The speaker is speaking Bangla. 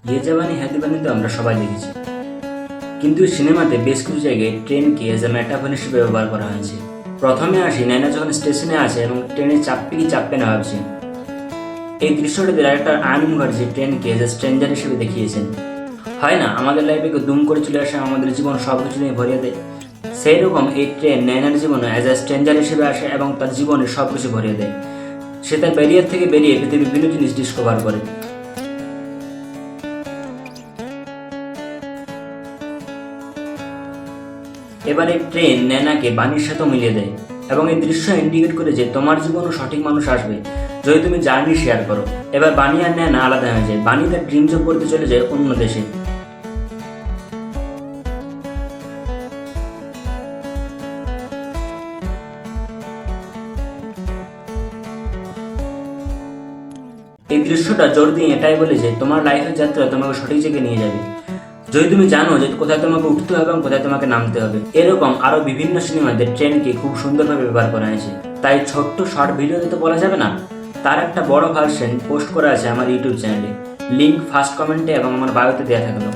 ইয়ে জাবানি হ্যায় দিওয়ানি তো আমরা সবাই দেখেছি, কিন্তু সিনেমাতে বেশ কিছু জায়গায় ট্রেনকে এজ এ মেটাফর হিসেবে ব্যবহার করা হয়েছে। প্রথমে আসি নায়না যখন স্টেশনে আসে এবং ট্রেনে চাপবে কি চাপবে না ভাবছে। এই দৃশ্যটিতে ডাইরেক্টর আয়ন মুখার্জি ট্রেনকে এজ এ স্ট্রেঞ্জার হিসেবে দেখিয়েছেন। হয় না আমাদের লাইফে কেউ দুম করে চলে আসে, আমাদের জীবন সব কিছু নিয়ে ভরিয়ে দেয়, সেই রকম এই ট্রেন নায়নার জীবনে অ্যাজ এ স্ট্রেঞ্জার হিসেবে আসে এবং তার জীবনে সব কিছু ভরিয়ে দেয়। সে তার ব্যারিয়ার থেকে বেরিয়ে পৃথিবীর বিভিন্ন জিনিস ডিসকভার করে। এবার এই ট্রেন ন্যানাকে বাণীর সাথেও মিলিয়ে দেয় এবং এই দৃশ্য ইন্ডিকেট করে যে তোমার জীবনও সঠিক মানুষ আসবে যদি তুমি জার্নি শেয়ার করো। এবার বাণী আর ন্যানা আলাদা হয়ে যায়, বাণী তার ড্রিম জব করতে চলে যায় অন্য দেশে। এই দৃশ্যটা জোর দিয়ে এটাই বলে যে তোমার লাইফের যাত্রা তোমাকে সঠিক জায়গায় নিয়ে যাবে যদি তুমি জানো যে কোথায় তোমাকে উঠতে হবে এবং কোথায় তোমাকে নামতে হবে। এরকম আরো বিভিন্ন সিনেমাতে ট্রেনকে খুব সুন্দরভাবে ব্যবহার করা হয়েছে, তাই ছোট্ট শর্ট ভিডিওতে তো বলা যাবে না, তার একটা বড় ভার্সন পোস্ট করা আছে আমার ইউটিউব চ্যানেলে। লিংক ফার্স্ট কমেন্টে এবং আমার বায়োতে দেওয়া থাকলো।